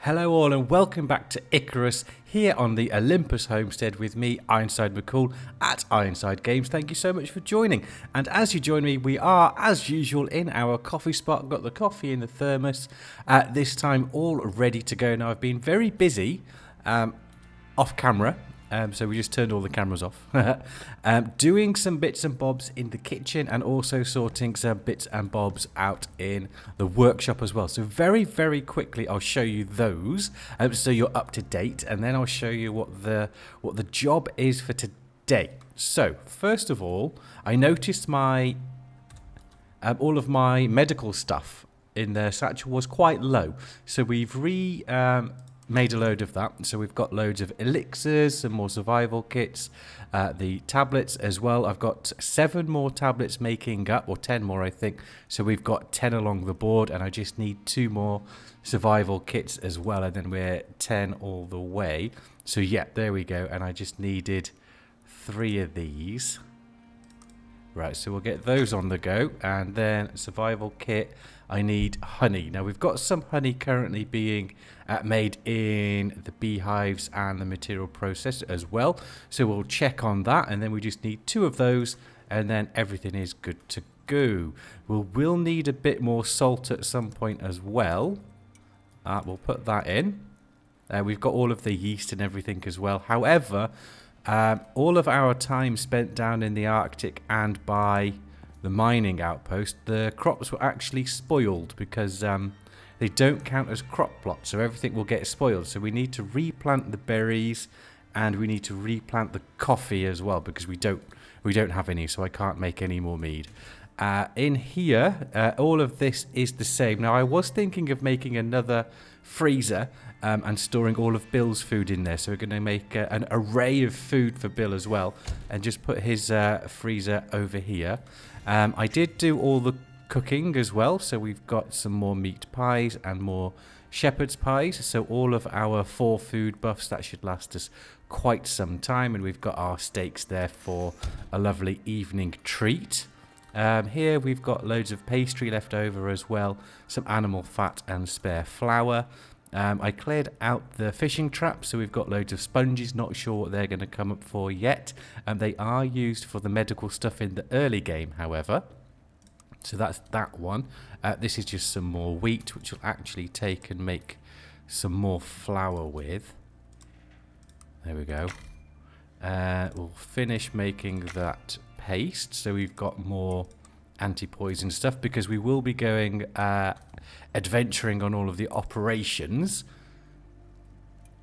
Hello all and welcome back to Icarus here on the Olympus Homestead with me, Ironside McCool at Ironside Games. Thank you so much for joining. And as you join me, we are, as usual, in our coffee spot. Got the coffee in the thermos. This time all ready to go. Now, I've been very busy off camera. So we just turned all the cameras off. Doing some bits and bobs in the kitchen and also sorting some bits and bobs out in the workshop as well. So very, very quickly I'll show you those so you're up to date, and then I'll show you what the job is for today. So first of all, I noticed my all of my medical stuff in the satchel was quite low. So we've made a load of that. So we've got loads of elixirs, some more survival kits, the tablets as well. I've got 7 more tablets making up, or 10 more I think. So we've got 10 along the board, and I just need 2 more survival kits as well, and then we're 10 all the way. So yeah, there we go. And I just needed 3 of these. Right, so we'll get those on the go. And then survival kit, I need honey. Now we've got some honey currently being made in the beehives and the material processor as well. So we'll check on that, and then we just need 2 of those, and then everything is good to go. We'll need a bit more salt at some point as well. We'll put that in. We've got all of the yeast and everything as well. However, all of our time spent down in the Arctic and by the mining outpost, the crops were actually spoiled because they don't count as crop plots, so everything will get spoiled. So we need to replant the berries, and we need to replant the coffee as well because we don't have any, so I can't make any more mead. In here, all of this is the same. Now I was thinking of making another freezer and storing all of Bill's food in there. So we're going to make an array of food for Bill as well, and just put his freezer over here. I did do all the cooking as well, so we've got some more meat pies and more shepherd's pies. So all of our 4 food buffs, that should last us quite some time, and we've got our steaks there for a lovely evening treat. Here we've got loads of pastry left over as well, some animal fat and spare flour. I cleared out the fishing traps, so we've got loads of sponges. Not sure what they're going to come up for yet. They are used for the medical stuff in the early game, however. So that's that one. This is just some more wheat, which will actually take and make some more flour with. There we go. We'll finish making that paste, so we've got more anti-poison stuff, because we will be going adventuring on all of the operations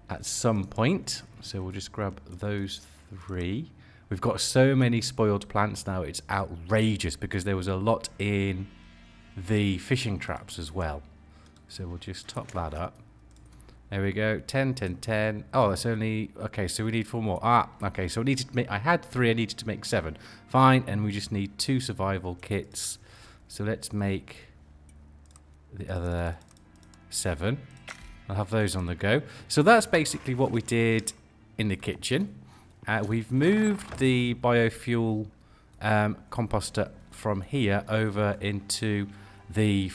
at some point. So we'll just grab those 3. We've got so many spoiled plants now, it's outrageous, because there was a lot in the fishing traps as well. So we'll just top that up. There we go. 10, 10, 10. Oh, that's only... Okay, so we need 4 more. Okay, so we need to make... I had 3, I needed to make 7. Fine, and we just need 2 survival kits. So let's make the other 7. I'll have those on the go. So that's basically what we did in the kitchen. We've moved the biofuel composter from here over into the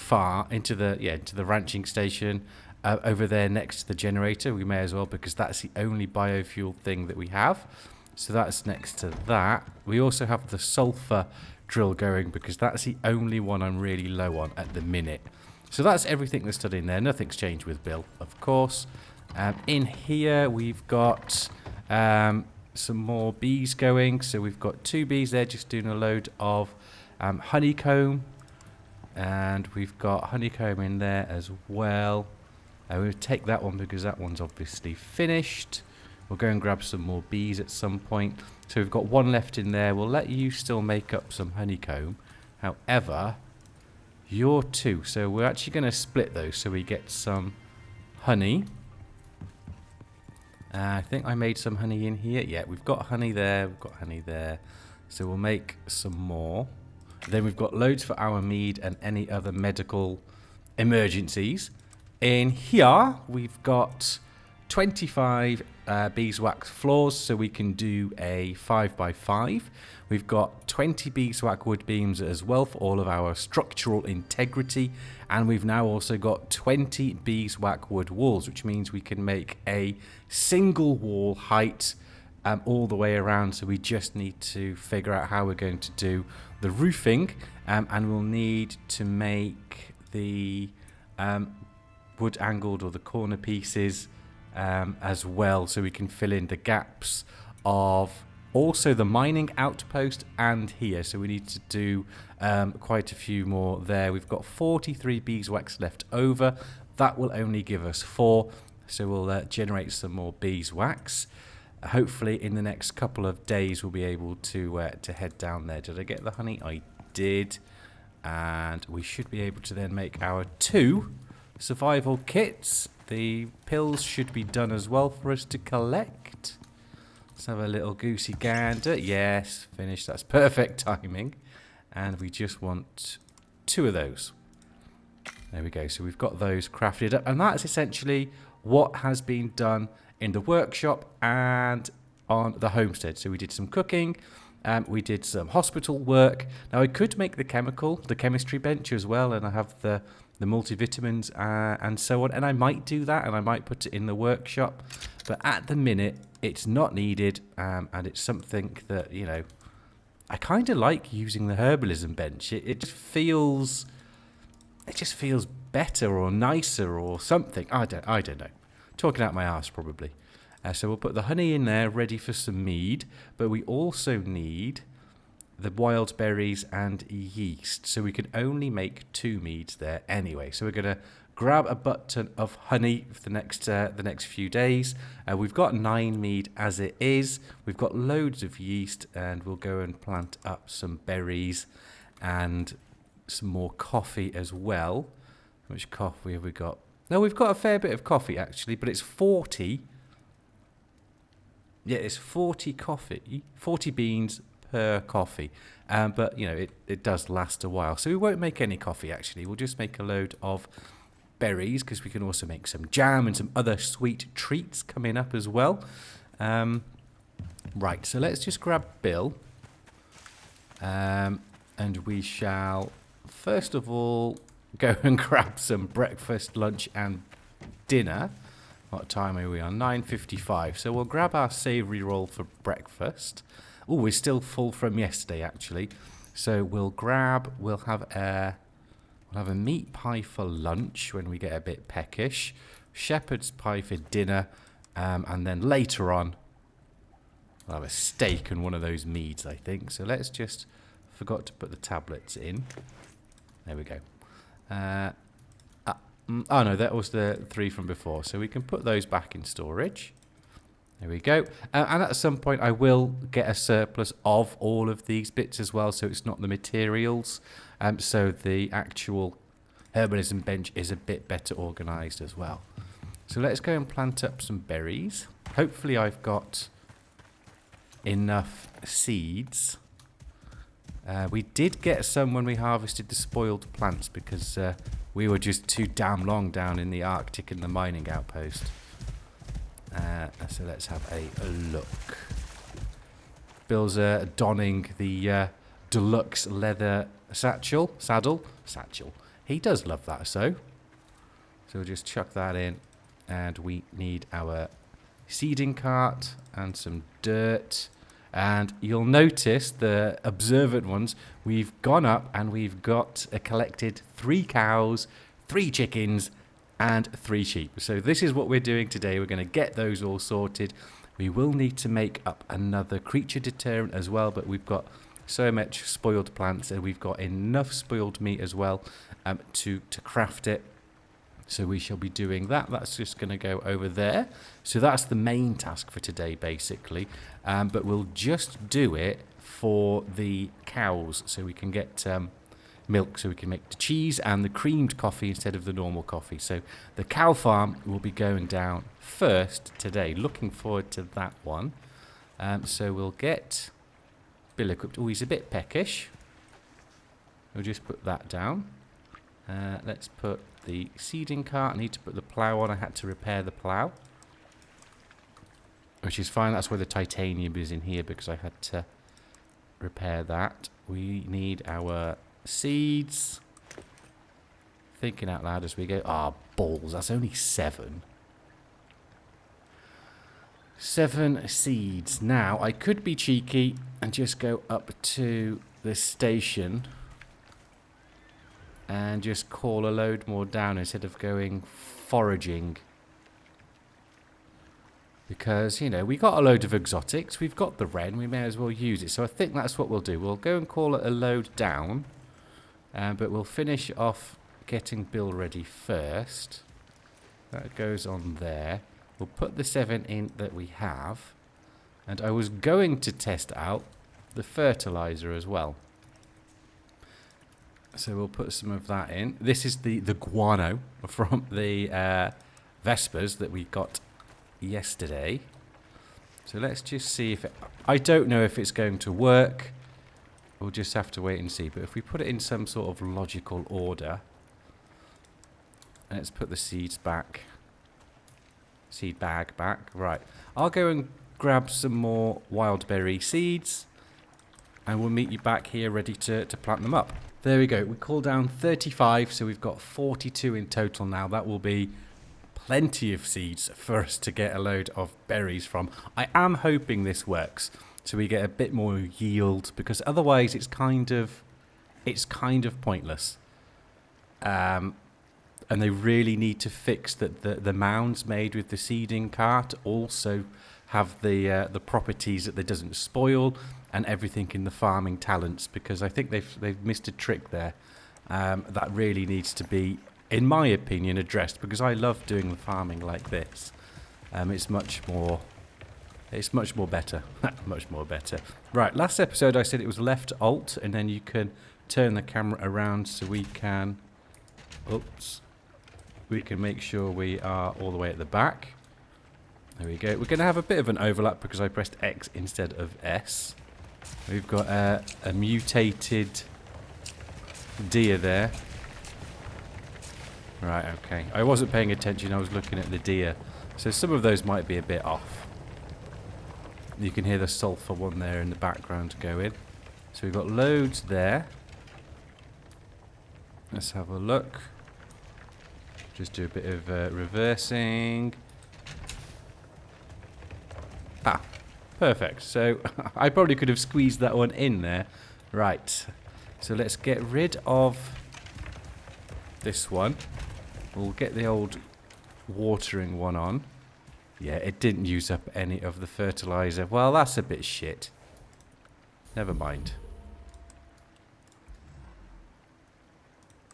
into the ranching station. Over there next to the generator. We may as well, because that's the only biofuel thing that we have. So that's next to that. We also have the sulfur drill going, because that's the only one I'm really low on at the minute. So that's everything that's stood in there. Nothing's changed with Bill, of course. In here we've got some more bees going. So we've got 2 bees there just doing a load of honeycomb. And we've got honeycomb in there as well. We'll take that one because that one's obviously finished. We'll go and grab some more bees at some point. So we've got 1 left in there. We'll let you still make up some honeycomb. However, you're 2. So we're actually going to split those so we get some honey. I think I made some honey in here. Yeah, we've got honey there. We've got honey there. So we'll make some more. Then we've got loads for our mead and any other medical emergencies. In here, we've got 25 beeswax floors, so we can do a 5x5. We've got 20 beeswax wood beams as well for all of our structural integrity, and we've now also got 20 beeswax wood walls, which means we can make a single wall height all the way around. So we just need to figure out how we're going to do the roofing, and we'll need to make the wood angled or the corner pieces as well, so we can fill in the gaps of also the mining outpost and here. So we need to do quite a few more there. We've got 43 beeswax left over. That will only give us 4, so we'll generate some more beeswax. Hopefully in the next couple of days we'll be able to head down there. Did I get the honey? I did. And we should be able to then make our 2 survival kits. The pills should be done as well for us to collect. Let's have a little goosey gander. Yes, finished. That's perfect timing. And we just want 2 of those. There we go. So we've got those crafted up. And that's essentially what has been done in the workshop and on the homestead. So we did some cooking. We did some hospital work. Now I could make the chemistry bench as well. And I have the multivitamins and so on, and I might do that, and I might put it in the workshop, but at the minute it's not needed, and it's something that, you know, I kind of like using the herbalism bench. It just feels better or nicer or something. I don't know, talking out my arse probably. So we'll put the honey in there ready for some mead, but we also need the wild berries and yeast, so we can only make 2 meads there anyway. So we're going to grab a button of honey for the next few days. We've got 9 mead as it is. We've got loads of yeast, and we'll go and plant up some berries and some more coffee as well. How much coffee have we got? No, we've got a fair bit of coffee actually, but it's 40. Yeah, it's 40 beans per coffee, but you know, it does last a while, so we won't make any coffee actually. We'll just make a load of berries, because we can also make some jam and some other sweet treats coming up as well. Right, so let's just grab Bill, and we shall first of all go and grab some breakfast, lunch and dinner. What time are we on? 9:55. So we'll grab our savoury roll for breakfast. Oh, we're still full from yesterday, actually. So we'll have a meat pie for lunch when we get a bit peckish. Shepherd's pie for dinner. And then later on, we'll have a steak and one of those meads, I think. So let's just... Forgot to put the tablets in. There we go. Oh, no, that was the 3 from before. So we can put those back in storage. There we go. And at some point I will get a surplus of all of these bits as well, so it's not the materials. So the actual herbalism bench is a bit better organised as well. So let's go and plant up some berries. Hopefully I've got enough seeds. We did get some when we harvested the spoiled plants, because we were just too damn long down in the Arctic in the mining outpost. So let's have a look. Bill's donning the deluxe leather saddle. He does love that, so we'll just chuck that in, and we need our seeding cart and some dirt. And you'll notice, the observant ones, we've gone up and we've got collected 3 cows, 3 chickens and 3 sheep. So this is what we're doing today. We're going to get those all sorted. We will need to make up another creature deterrent as well, but we've got so much spoiled plants, and we've got enough spoiled meat as well to craft it. So we shall be doing that. That's just going to go over there. So that's the main task for today, basically. But we'll just do it for the cows, so we can get milk, so we can make the cheese and the creamed coffee instead of the normal coffee. So the cow farm will be going down first today. Looking forward to that one. So we'll get Bill equipped. Oh, he's a bit peckish. We'll just put that down. Let's put the seeding cart. I need to put the plough on. I had to repair the plough. which is fine. That's why the titanium is in here, because I had to repair that. We need our seeds. Thinking out loud as we go. Ah, balls. That's only 7. 7 seeds. Now, I could be cheeky and just go up to the station and just call a load more down instead of going foraging. Because, you know, we got a load of exotics. We've got the wren. We may as well use it. So I think that's what we'll do. We'll go and call it a load down. But we'll finish off getting Bill ready first. That goes on there. We'll put the 7 in that we have. And I was going to test out the fertilizer as well. So we'll put some of that in. This is the guano from the Vespers that we got yesterday. So let's just see if it... I don't know if it's going to work. We'll just have to wait and see. But if we put it in some sort of logical order... Let's put the seeds back. Seed bag back. Right. I'll go and grab some more wild berry seeds. And we'll meet you back here ready to plant them up. There we go. We call down 35. So we've got 42 in total now. That will be plenty of seeds for us to get a load of berries from. I am hoping this works. So we get a bit more yield. Because otherwise it's kind of pointless. And they really need to fix that the mounds made with the seeding cart also have the properties that they doesn't spoil and everything in the farming talents, because I think they've missed a trick there that really needs to be, in my opinion, addressed, because I love doing the farming like this. It's much more better. Much more better. Right, last episode I said it was left alt and then you can turn the camera around so we can... Oops. We can make sure we are all the way at the back. There we go. We're going to have a bit of an overlap because I pressed X instead of S. We've got a mutated deer there. Right, okay. I wasn't paying attention. I was looking at the deer. So some of those might be a bit off. You can hear the sulfur one there in the background going. So we've got loads there. Let's have a look. Just do a bit of reversing. Ah, perfect. So I probably could have squeezed that one in there. Right. So let's get rid of this one. We'll get the old watering one on. Yeah, it didn't use up any of the fertilizer. Well, that's a bit shit. Never mind.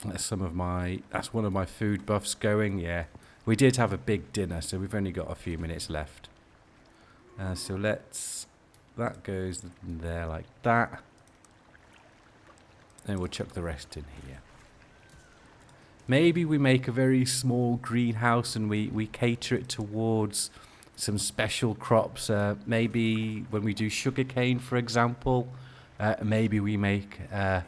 That's one of my food buffs going. Yeah, we did have a big dinner, so we've only got a few minutes left. So that goes there like that. And we'll chuck the rest in here. Maybe we make a very small greenhouse and we cater it towards some special crops. Maybe when we do sugarcane, for example, maybe we make a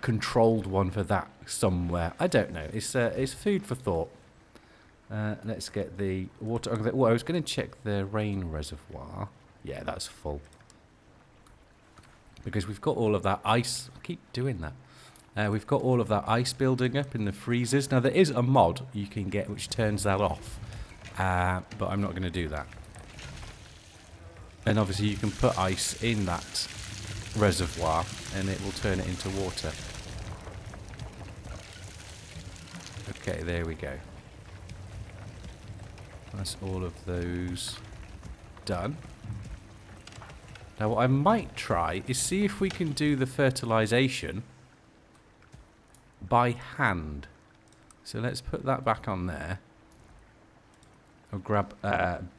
controlled one for that somewhere. I don't know. It's food for thought. Let's get the water. Well, I was going to check the rain reservoir. Yeah, that's full. Because we've got all of that ice. I keep doing that. We've got all of that ice building up in the freezers. Now, there is a mod you can get which turns that off. But I'm not going to do that. And obviously you can put ice in that reservoir and it will turn it into water. Okay, there we go. That's all of those done. Now what I might try is see if we can do the fertilization by hand. So let's put that back on there. I'll grab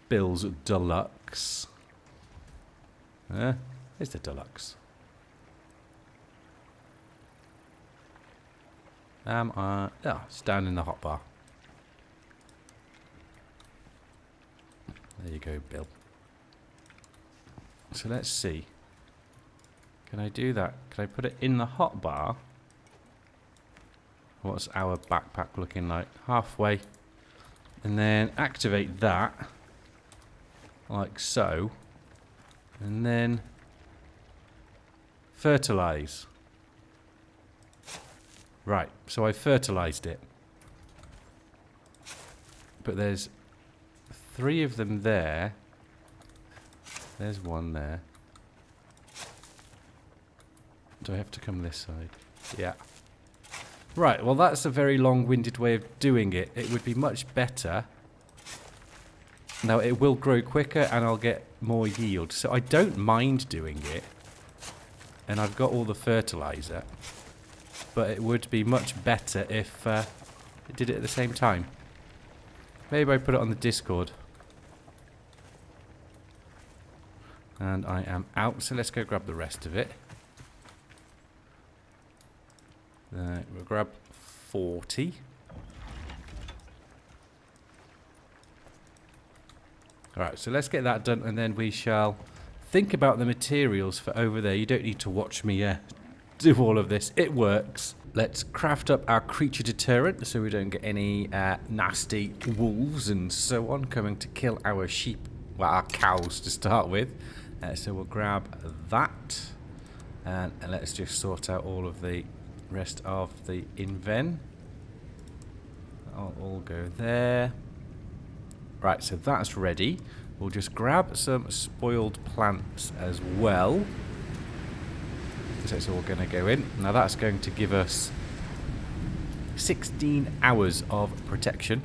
Bill's Deluxe. Here's the Deluxe. It's down in the hotbar. There you go, Bill. So let's see. Can I do that? Can I put it in the hotbar? What's our backpack looking like? Halfway. And then activate that. like so, and then fertilize. Right, so I fertilized it. But there's 3 of them there. There's 1 there. Do I have to come this side? Yeah. Right, well that's a very long-winded way of doing it. It would be much better. Now it will grow quicker and I'll get more yield. So I don't mind doing it. And I've got all the fertilizer. But it would be much better if it did it at the same time. Maybe I put it on the Discord. And I am out, so let's go grab the rest of it. We'll grab 40. Alright, so let's get that done and then we shall think about the materials for over there. You don't need to watch me do all of this. It works. Let's craft up our creature deterrent so we don't get any nasty wolves and so on coming to kill our sheep, well, our cows to start with. So we'll grab that and let's just sort out all of the rest of the inven. I'll all go there. Right, so that's ready. We'll just grab some spoiled plants as well. So it's all going to go in. Now that's going to give us 16 hours of protection.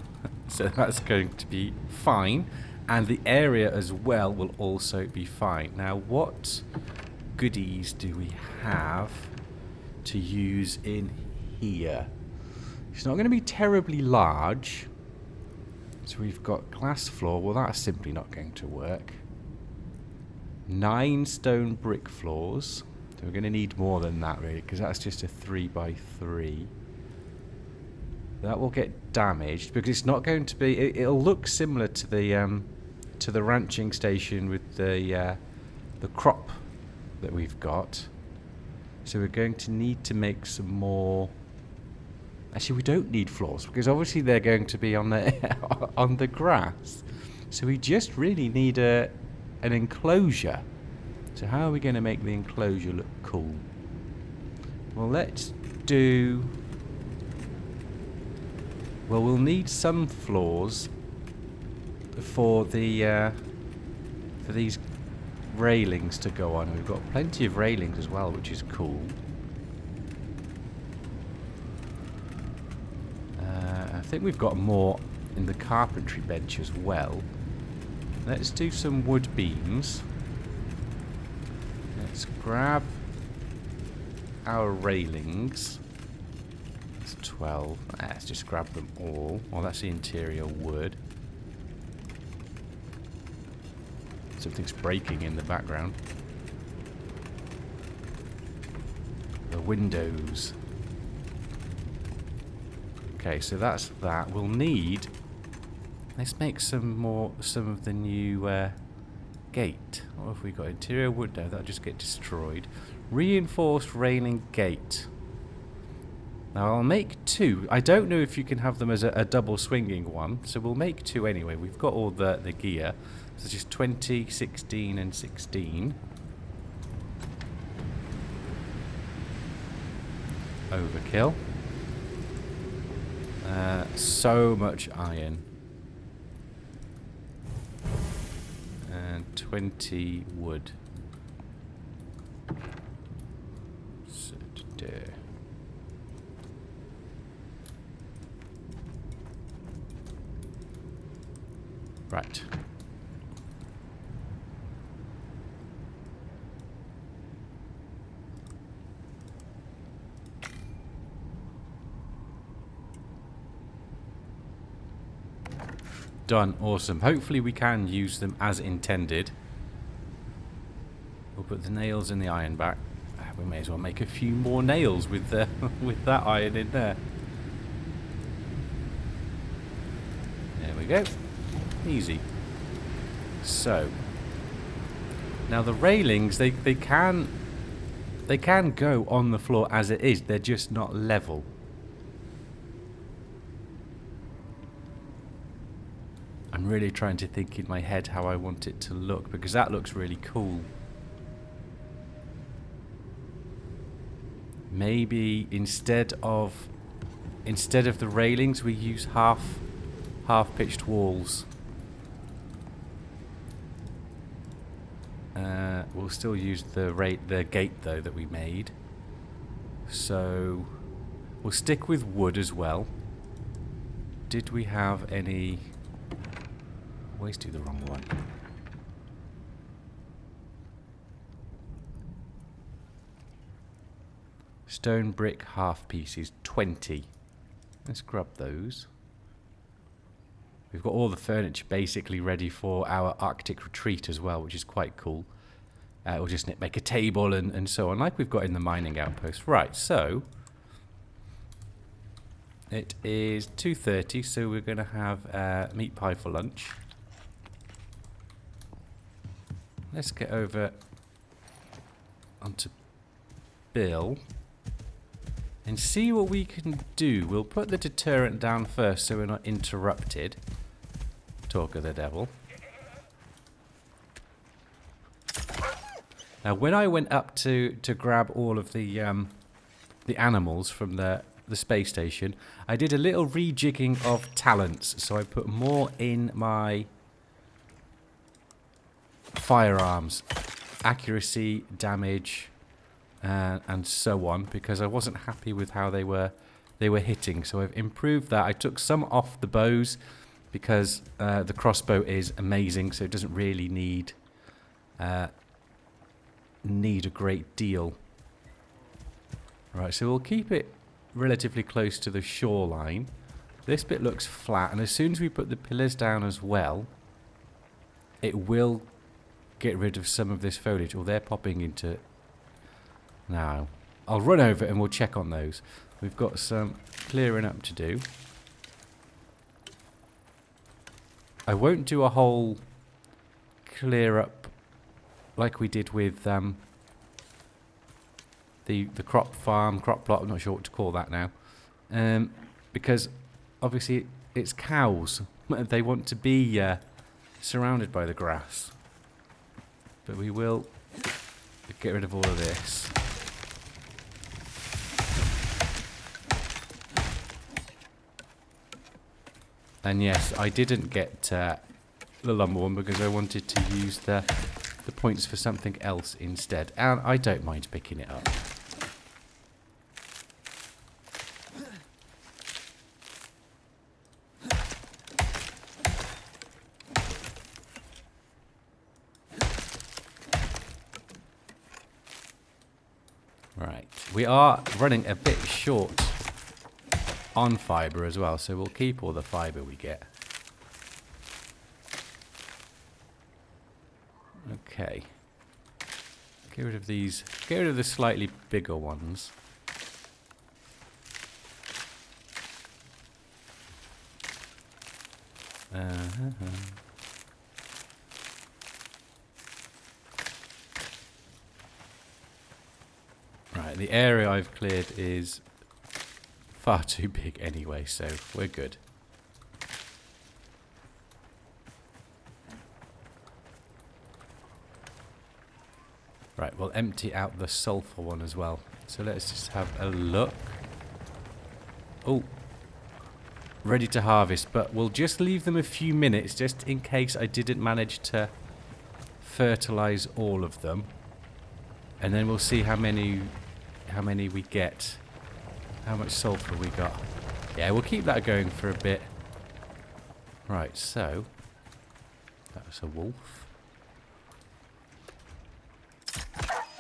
So that's going to be fine. And the area as well will also be fine. Now what goodies do we have to use in here? It's not going to be terribly large. So we've got glass floor. Well, that's simply not going to work. 9 stone brick floors. So we're going to need more than that, really, because that's just a 3x3. That will get damaged because it's not going to be. It'll look similar to the ranching station with the crop that we've got. So we're going to need to make some more. Actually, we don't need floors because obviously they're going to be on the on the grass. So we just really need an enclosure. So how are we going to make the enclosure look cool? Well, let's do. Well, we'll need some floors for the for these railings to go on. We've got plenty of railings as well, which is cool. I think we've got more in the carpentry bench as well. Let's do some wood beams. Let's grab our railings. It's 12. Let's just grab them all. Well, that's the interior wood. Something's breaking in the background. The windows. Okay, so that's that. We'll need. Let's make some of the new gate. What have we got? Interior wood. No, that'll just get destroyed. Reinforced railing gate. Now I'll make 2. I don't know if you can have them as a double swinging one, so we'll make 2 anyway. We've got all the gear. So it's just 20, 16, and 16. Overkill. So much iron. And 20 wood. So there. Right. Done. Awesome. Hopefully we can use them as intended. We'll put the nails in the iron back. We may as well make a few more nails with with that iron in there. There we go. Easy. So now the railings, they can go on the floor as it is. They're just not level. I'm I'm really trying to think in my head how I want it to look, because that looks really cool. Maybe instead of the railings, we use half pitched walls. We'll still use the gate though that we made. So we'll stick with wood as well. Did we have any? Always do the wrong one. Stone brick half pieces, 20. Let's grab those. We've got all the furniture basically ready for our Arctic retreat as well, which is quite cool. We'll just make a table and so on, like we've got in the mining outpost. Right, so it is 2:30, so we're going to have meat pie for lunch. Let's get over onto Bill and see what we can do. We'll put the deterrent down first so we're not interrupted. Talk of the devil. Now, when I went up to grab all of the animals from the space station, I did a little rejigging of talents. So I put more in my firearms, accuracy, damage, and so on, because I wasn't happy with how they were hitting. So I've improved that. I took some off the bows because the crossbow is amazing, so it doesn't really need a great deal. Right, so we'll keep it relatively close to the shoreline. This bit looks flat, and as soon as we put the pillars down as well, it will get rid of some of this foliage. Or they're popping into... Now, I'll run over and we'll check on those. We've got some clearing up to do. I won't do a whole clear up like we did with the crop farm, crop plot. I'm not sure what to call that now, because obviously it's cows. They want to be surrounded by the grass. But we will get rid of all of this. And yes, I didn't get the lumber one because I wanted to use the points for something else instead. And I don't mind picking it up. Right, we are running a bit short on fibre as well, so we'll keep all the fibre we get. Okay. Get rid of these. Get rid of the slightly bigger ones. Right, the area I've cleared is far too big anyway, so we're good. Right, we'll empty out the sulfur one as well. So let's just have a look. Oh, ready to harvest, but we'll just leave them a few minutes just in case I didn't manage to fertilize all of them. And then we'll see how many we get. How much sulfur we got. Yeah, we'll keep that going for a bit. Right, so that was a wolf.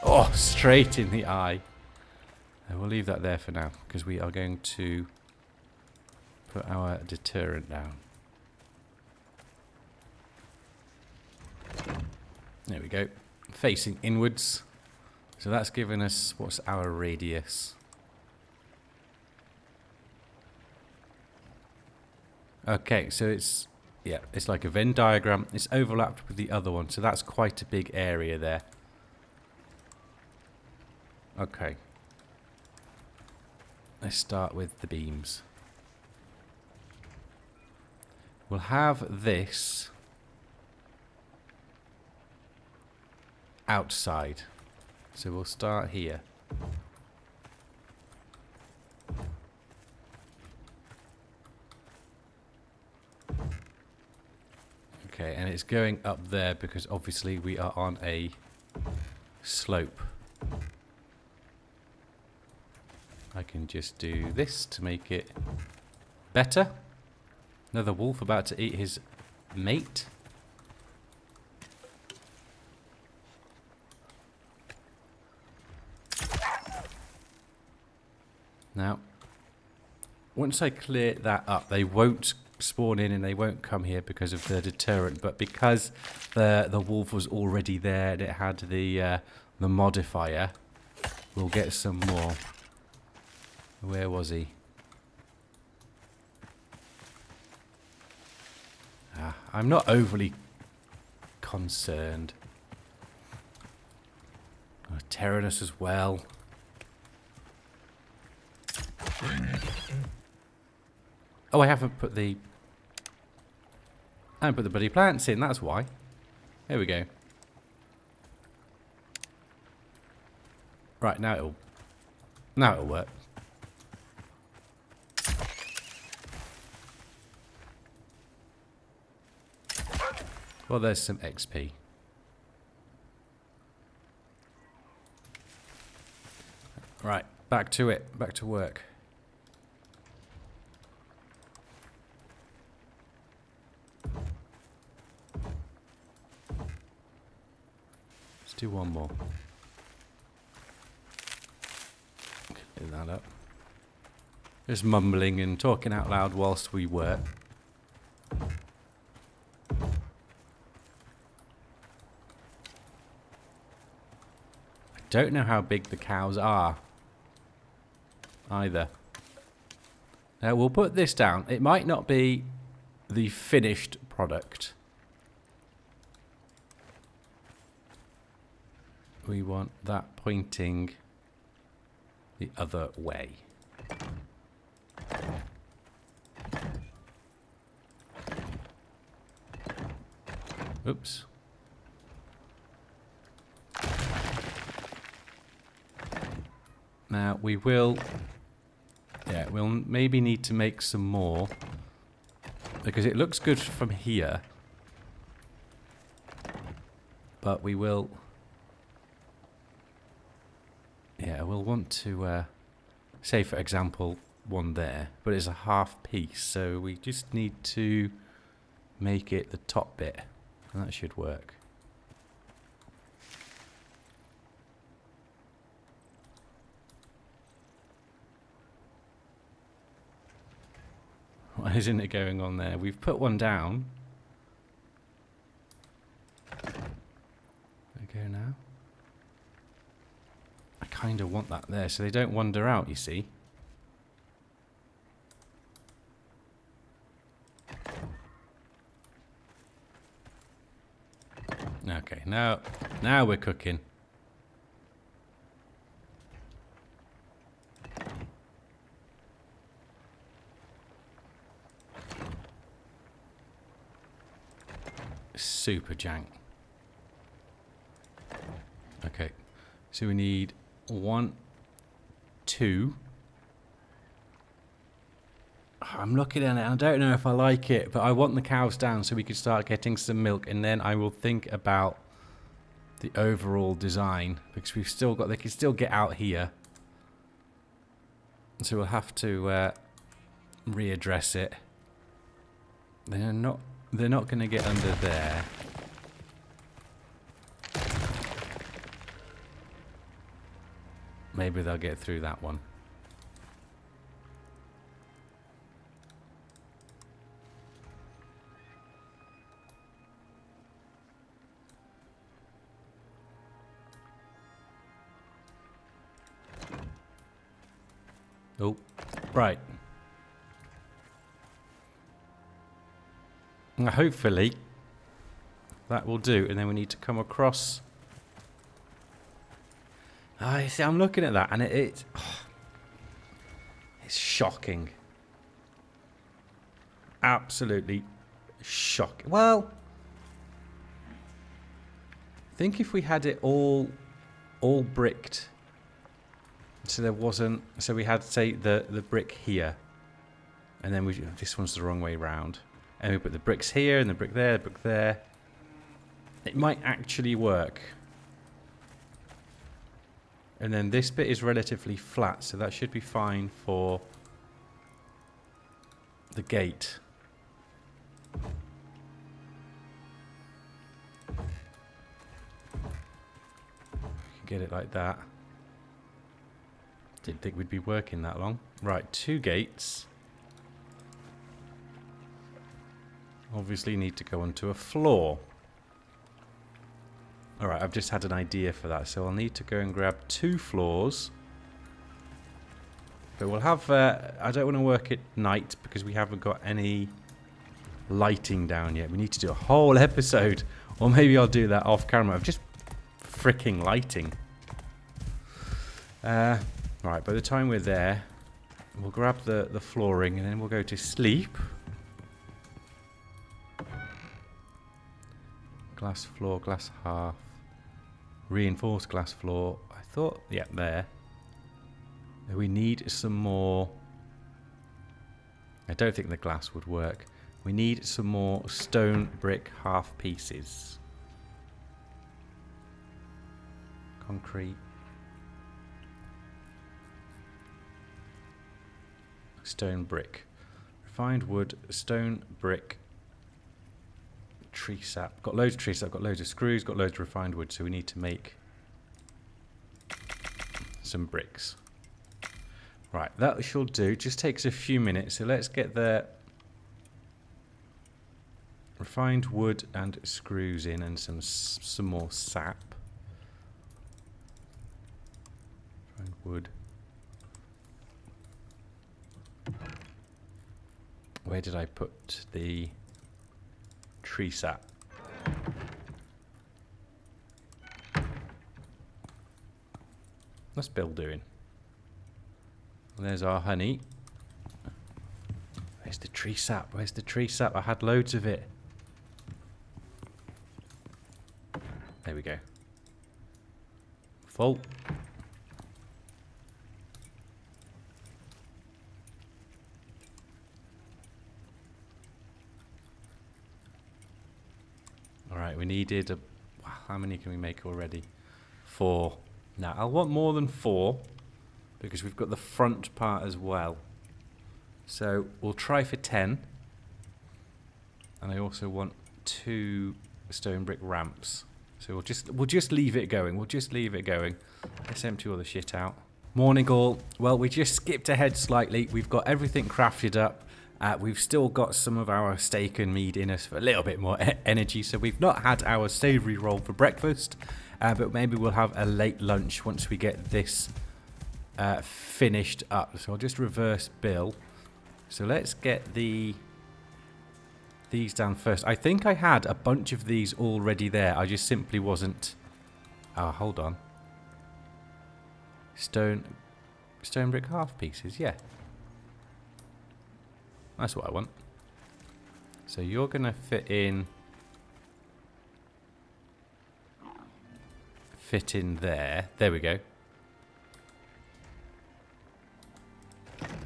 Oh, straight in the eye. And we'll leave that there for now because we are going to put our deterrent down. There we go. Facing inwards. So that's given us, what's our radius? Okay, so it's, yeah, it's like a Venn diagram. It's overlapped with the other one, so that's quite a big area there. Okay. Let's start with the beams. We'll have this outside. So we'll start here. Okay, and it's going up there because obviously we are on a slope. I can just do this to make it better. Another wolf about to eat his mate. Now, once I clear that up, they won't spawn in and they won't come here because of the deterrent. But because the wolf was already there and it had the modifier, we'll get some more. Where was he? I'm not overly concerned. Oh, Tyrannus as well. Oh, I haven't put the... I haven't put the bloody plants in, that's why. There we go. Right, now it'll work. Well, there's some XP. Right, back to it. Back to work. Let's do one more. Clear that up. Just mumbling and talking out loud whilst we work. Don't know how big the cows are either. Now we'll put this down. It might not be the finished product. We want that pointing the other way. Oops. Now we will, we'll maybe need to make some more because it looks good from here, but we will, we'll want to, say for example, one there, but it's a half piece, so we just need to make it the top bit, and that should work. Why isn't it going on there? We've put one down. There we go now. I kind of want that there so they don't wander out, you see. Okay, now we're cooking. Super jank. Okay, so we need 1, 2. I'm looking at it, I don't know if I like it, but I want the cows down so we can start getting some milk, and then I will think about the overall design, because we've still got, they can still get out here. So we'll have to readdress it. They're not going to get under there. Maybe they'll get through that one. Oh, right. Now hopefully that will do, and then we need to come across. I see. I'm looking at that, and it's shocking. Absolutely Shock. Well, I think if we had it all bricked, so there wasn't, so we had, say, the brick here, and then this one's the wrong way round, and we put the bricks here and the brick there, the brick there. It might actually work. And then this bit is relatively flat, so that should be fine for the gate. Get it like that. Didn't think we'd be working that long. Right, 2 gates. Obviously need to go onto a floor. Alright, I've just had an idea for that, so I'll need to go and grab 2 floors. But we'll have, I don't want to work at night because we haven't got any lighting down yet. We need to do a whole episode, or maybe I'll do that off camera, of just freaking lighting. Right, by the time we're there, we'll grab the flooring and then we'll go to sleep. Glass floor, glass half. Reinforced glass floor. I thought, yeah, there. We need some more. I don't think the glass would work. We need some more stone brick half pieces. Concrete. Stone brick. Refined wood, stone brick. Tree sap. Got loads of tree sap, got loads of screws, got loads of refined wood, so we need to make some bricks. Right, that shall do. Just takes a few minutes, so let's get the refined wood and screws in and some more sap. Refined wood. Where did I put the tree sap? What's Bill doing? Well, there's our honey. Where's the tree sap? Where's the tree sap? I had loads of it. There we go. Full. Alright, we needed a... How many can we make already? 4. Now, I'll want more than 4 because we've got the front part as well. So, we'll try for 10. And I also want 2 stone brick ramps. So, we'll just leave it going. We'll just leave it going. Let's empty all the shit out. Morning all. Well, we just skipped ahead slightly. We've got everything crafted up. We've still got some of our steak and meat in us for a little bit more energy. So we've not had our savoury roll for breakfast. But maybe we'll have a late lunch once we get this finished up. So I'll just reverse Bill. So let's get these down first. I think I had a bunch of these already there. I just simply wasn't... Oh, hold on. Stone brick half pieces, yeah. That's what I want. So you're going to fit in there. There we go.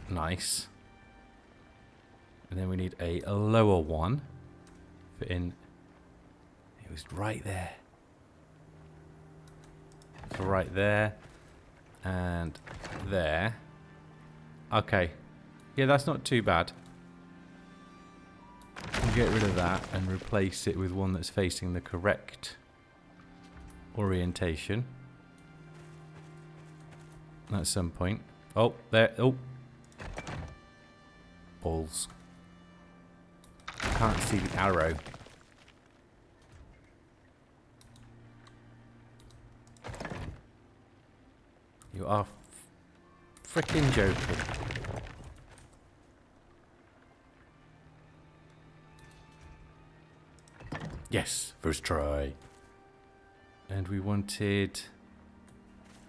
Nice. And then we need a lower one. Fit in. It was right there. So right there. And there. Okay. Yeah, that's not too bad. We'll get rid of that and replace it with one that's facing the correct orientation at some point. Oh, there. Oh. Balls. Can't see the arrow. You are freaking joking. Yes, first try. And we wanted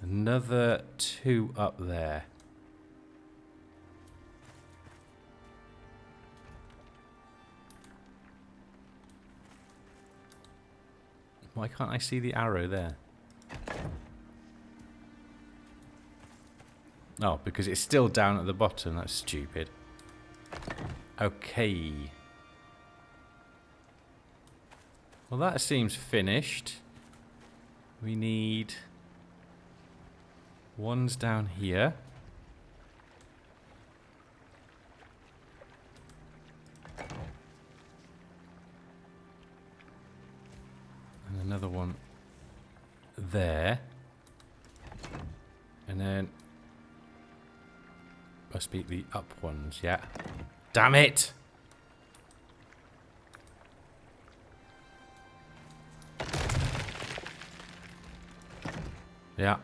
another 2 up there. Why can't I see the arrow there? Oh, because it's still down at the bottom. That's stupid. Okay. Well, that seems finished. We need ones down here. And another one there. And then must be the up ones, yeah. Damn it! Yeah.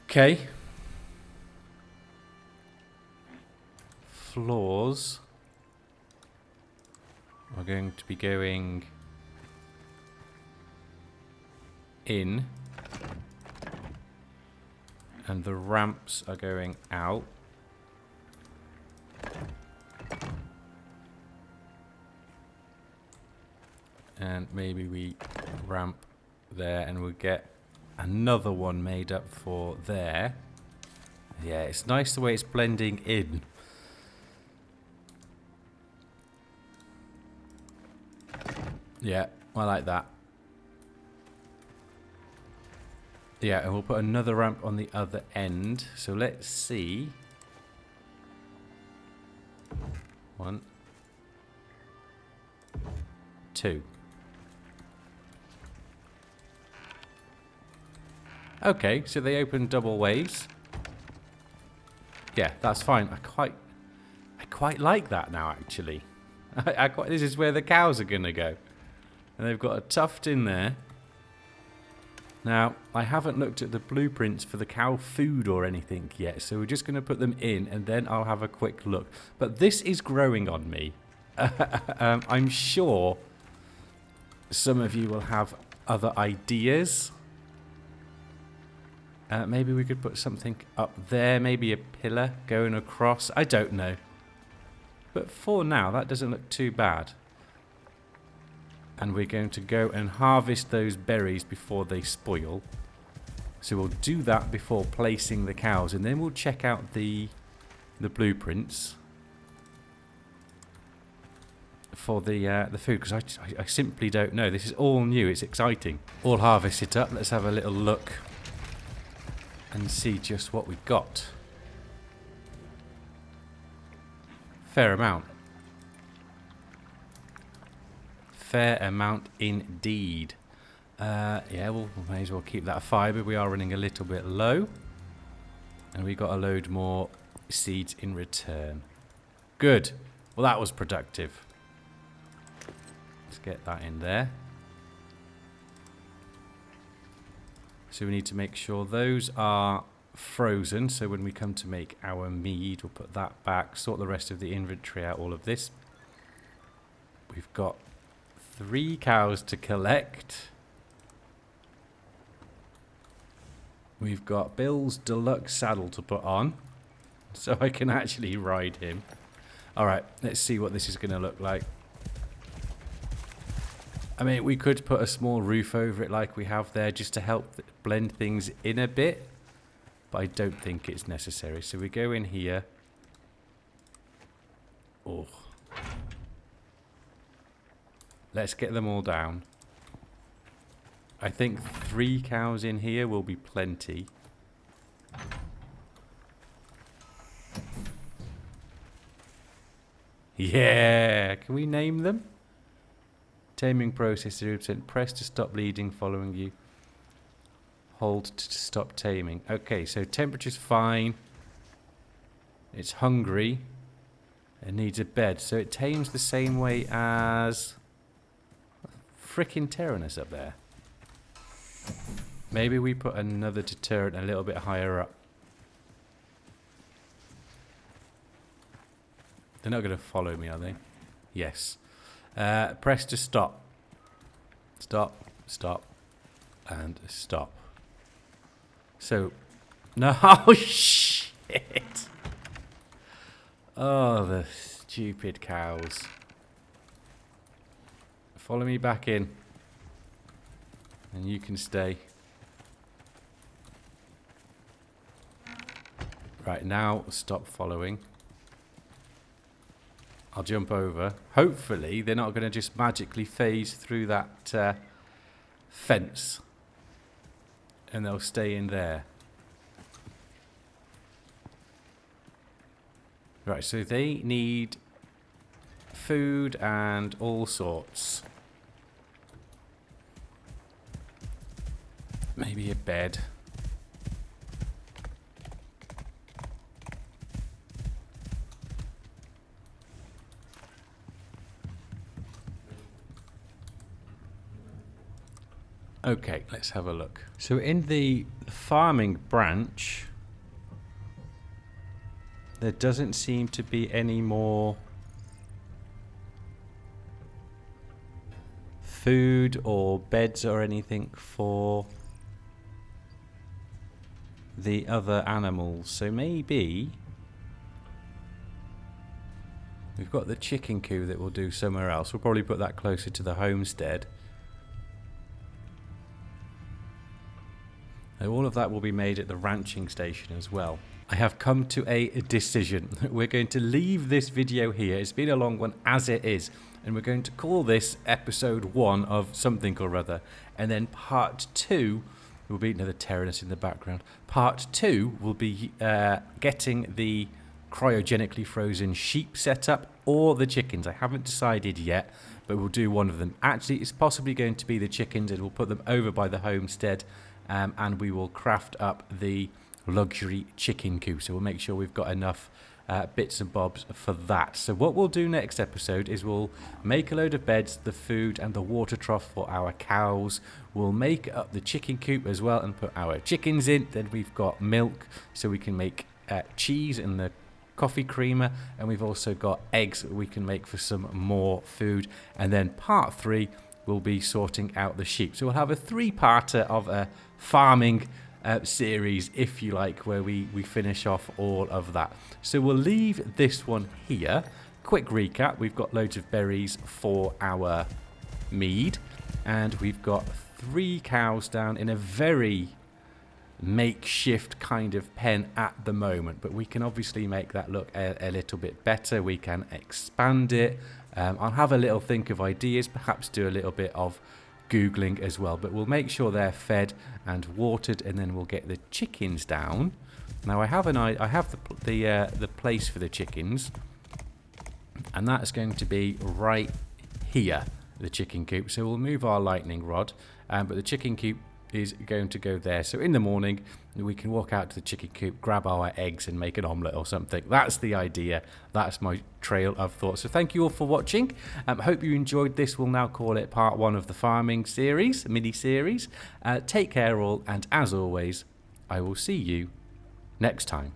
Okay. Floors are going to be going in, and the ramps are going out. And maybe we ramp there and we'll get another one made up for there. Yeah, it's nice the way it's blending in. Yeah, I like that. Yeah, and we'll put another ramp on the other end. So let's see. 1, 2. Okay, so they open double ways. Yeah, that's fine. I quite like that now, actually. This is where the cows are going to go. And they've got a tuft in there. Now, I haven't looked at the blueprints for the cow food or anything yet, so we're just going to put them in and then I'll have a quick look. But this is growing on me. I'm sure some of you will have other ideas. Maybe we could put something up there, maybe a pillar going across. I don't know. But for now, that doesn't look too bad. And we're going to go and harvest those berries before they spoil. So we'll do that before placing the cows, and then we'll check out the blueprints for the food, because I simply don't know. This is all new. It's exciting. All harvest it up. Let's have a little look and see just what we got. Fair amount. Fair amount indeed. Yeah, we may as well keep that fibre. We are running a little bit low. And we got a load more seeds in return. Good. Well, that was productive. Let's get that in there. So we need to make sure those are frozen. So when we come to make our mead, we'll put that back. Sort the rest of the inventory out, all of this. We've got 3 cows to collect. We've got Bill's deluxe saddle to put on, so I can actually ride him. Alright, let's see what this is going to look like. I mean, we could put a small roof over it like we have there, just to help blend things in a bit, but I don't think it's necessary. So we go in here. Oh. Let's get them all down. I think 3 cows in here will be plenty. Yeah! Can we name them? Taming process 0%. Press to stop bleeding following you. Hold to stop taming. Okay, so temperature's fine. It's hungry. It needs a bed. So it tames the same way as frickin' Tyrannus up there. Maybe we put another deterrent a little bit higher up. They're not going to follow me, are they? Yes. Press to stop. Stop, stop, and stop. So, no, shit. Oh, the stupid cows. Follow me back in. And you can stay. Right, now stop following. I'll jump over. Hopefully, they're not going to just magically phase through that fence. And they'll stay in there. Right, so they need food and all sorts. Maybe a bed. Okay, let's have a look. So in the farming branch, there doesn't seem to be any more food or beds or anything for the other animals. So maybe we've got the chicken coop that we'll do somewhere else. We'll probably put that closer to the homestead. All of that will be made at the ranching station as well. I have come to a decision. We're going to leave this video here. It's been a long one as it is. And we're going to call this episode 1 of something or other. And then part 2 will be another terrorist in the background. Part 2 will be getting the cryogenically frozen sheep set up or the chickens. I haven't decided yet, but we'll do one of them. Actually, it's possibly going to be the chickens, and we'll put them over by the homestead. And we will craft up the luxury chicken coop. So we'll make sure we've got enough bits and bobs for that. So what we'll do next episode is we'll make a load of beds, the food and the water trough for our cows. We'll make up the chicken coop as well and put our chickens in. Then we've got milk so we can make cheese and the coffee creamer. And we've also got eggs that we can make for some more food. And then part 3 we'll be sorting out the sheep. So we'll have a 3-parter of a farming series, if you like, where we finish off all of that. So we'll leave this one here. Quick recap, we've got loads of berries for our mead, and we've got 3 cows down in a very makeshift kind of pen at the moment, but we can obviously make that look a little bit better. We can expand it. I'll have a little think of ideas, perhaps do a little bit of Googling as well, but we'll make sure they're fed and watered, and then we'll get the chickens down. Now I have the place for the chickens, and that's going to be right here, the chicken coop. So we'll move our lightning rod, but the chicken coop is going to go there. So in the morning, we can walk out to the chicken coop, grab our eggs and make an omelette or something. That's the idea. That's my trail of thought. So thank you all for watching. Hope you enjoyed this. We'll now call it part 1 of the farming series, mini-series. Take care all, and as always, I will see you next time.